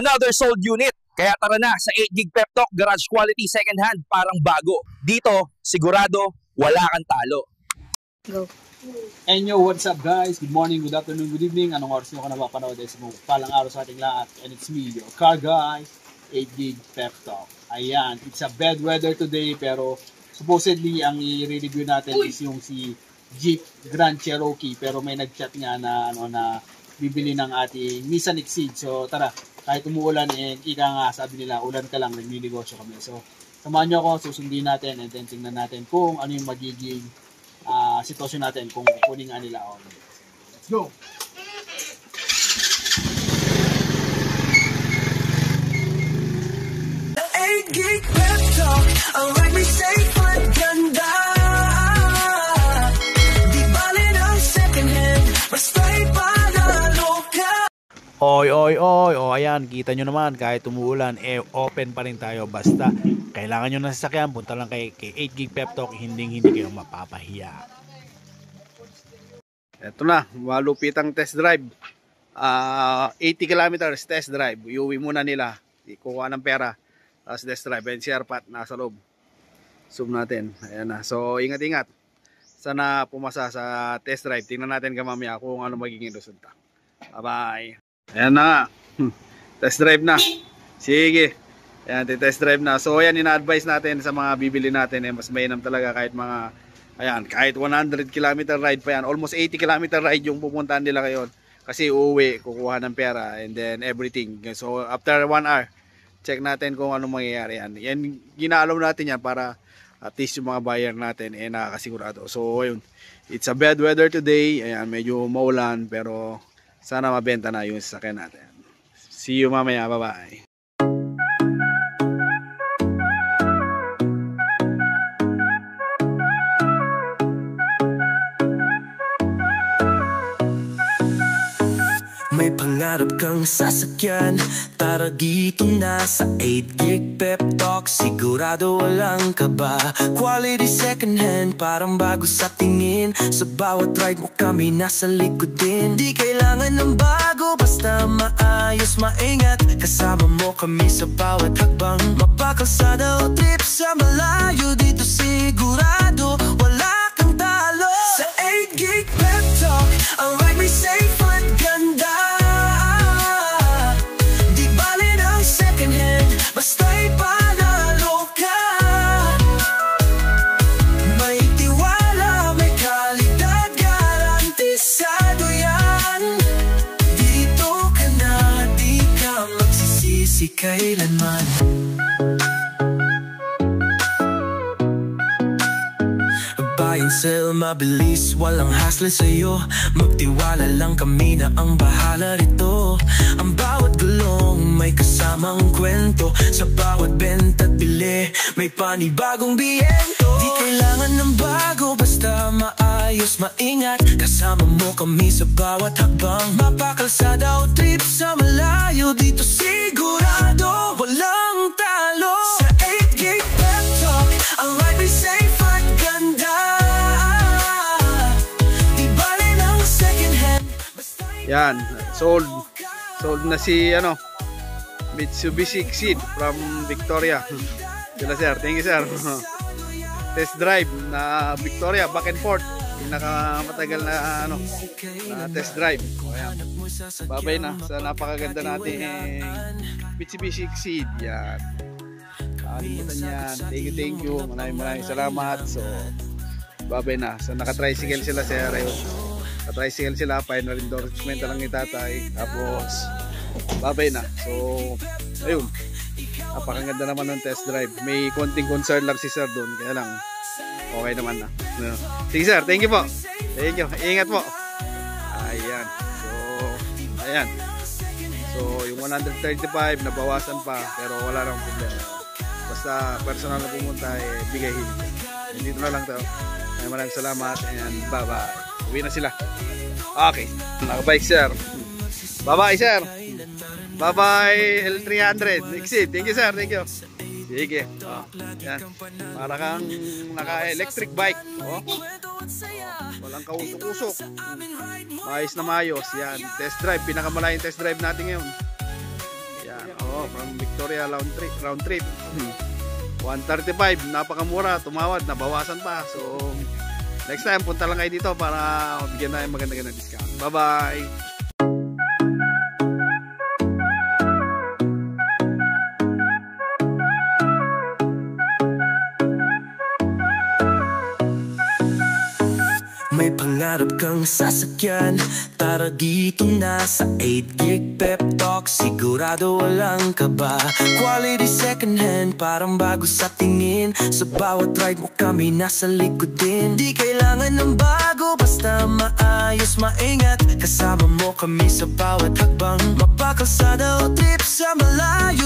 another sold unit. Kaya tara na sa 8GB Pep Talk, garage quality second hand, parang bago. Dito, sigurado, wala kang talo. Go. And yo, what's up guys? Good morning, good afternoon, good evening. Anong oras nyo ka napapanood sa mga palang araw sa ating lahat? And it's me, your car guy, 8GB Pep Talk. Ayan, it's a bad weather today pero supposedly ang i-review natin is yung si Jeep Grand Cherokee. Pero may nag-chat nga na bibili ng ating Nissan Exceed. So tara, kahit umuulan, ika nga, sabi nila, ulan ka lang, nagninegosyo kami. So, samahan nyo ako, susundin natin, and then tingnan natin kung ano yung magiging sitwasyon natin, kung kunin nga nila ako. Let's go! Gig Pep Talk, ang ride may safe at ganda. Di bali ng second hand, basta'y panalo ka. Oy, ayan, kita nyo naman, kahit umuulan, open pa rin tayo. Basta, kailangan nyo ng sasakyan, punta lang kay 8GB Pep Talk, hindi kayo mapapahiya. Ito na, malupitang test drive. 80 kilometers test drive. Iuwi muna nila, kukuha ng pera. Tapos test drive, and share pat, nasa loob. Zoom natin, ayan na. So, ingat-ingat. Sana pumasa sa test drive. Tingnan natin kamamaya kung ano magiging resulta. Bye-bye. Ayan na. Test drive na. Sige. Ayan, test drive na. So, ayan, ina-advise natin sa mga bibili natin. Mas mainam talaga kahit mga, ayan, kahit 100 km ride pa yan. Almost 80 km ride yung pupuntahan nila ngayon. Kasi uuwi, kukuha ng pera, and then everything. So, after 1 hour, check natin kung ano mangyayari yan. Yan, ginalaw natin yan para at least yung mga buyer natin nakakasigurado. So, ayun. It's a bad weather today. Ayan, medyo maulan pero sana mabenta na yung sasakyan natin. See you mamaya. Bye-bye. May pangarap kang sasakyan, tara dito na sa 8GB Pep Talk. Sigurado walang kaba, quality second hand, parang bago sa tingin. Sa bawat ride mo kami nasa likod din. Di kailangan ng bago, basta maayos, maingat. Kasama mo kami sa bawat hakbang. Mapakalsada o trip sa malayo, dito sigurado wala kang talo. Sa 8GB Pep Talk, ang ride may safe at ganda. Basta'y panalo ka. May tiwala, may kalidad, garantisado yan. Dito ka na, di ka magsisisi kailanman. Buy and sell, mabilis, walang hassle sa'yo. Magtiwala lang kami na ang bahala rito. Ang bawat gulong may kasamang kwento. Sa bawat benta't bili, may panibagong biyento. Di kailangan ng bago, basta maayos, maingat. Kasama mo kami sa bawat hakbang. Mapakalsada o trip sa malayo, dito sigurado walang talo. Sa 8GB Pep Talk, ang ride may safe at ganda. Di bali ng second hand. Yan, sold na si Mitsubishi Exceed from Victoria. Sila sir, thank you sir. Test drive na Victoria, back and forth. Pinakamatagal na na test drive. Ayan. Babay na sa napakaganda nating Mitsubishi Exceed. Yan. Kalimutan yan. Thank you. Maraming salamat. So, babay na. So, naka-tricycle sila sir. Naka-tricycle sila. Final endorsement na lang ni tatay. Tapos, babay na. So, ayun. Napakaganda naman ng test drive. May konting concern lang si sir doon. Kaya lang, okay naman na. Sige sir, thank you po. Thank you. Ingat po. Ayan. So, ayan. So, yung 135 nabawasan pa. Pero wala lang problema. Basta personal na pumunta, bigayin. Dito na lang tayo. Maraming salamat and bye-bye. Uwi na sila. Okay. Nakabike sir. Bye-bye sir. Bye-bye L300 Exceed. Thank you sir. Thank you. Sige. Yan. Para kang naka-electric bike. Walang kausok-usok. Maayos na maayos. Yan. Test drive. Pinakamalayang test drive natin ngayon. Yan. Oo, from Victoria round trip. 135, napakamura, tumawad, nabawasan pa. So, next time, punta lang kayo dito para bigyan na yung maganda-ganda discount. Bye-bye! May pangarap kang sasakyan, tara dito na sa 8Gig Pep Talk. Sigurado walang kaba, quality second hand, parang bago sa tingin. Sa bawat ride mo kami nasa likod din. Di kailangan ng bago, basta maayos, maingat. Kasama mo kami sa bawat hakbang, mapakalsada o trip sa malayo.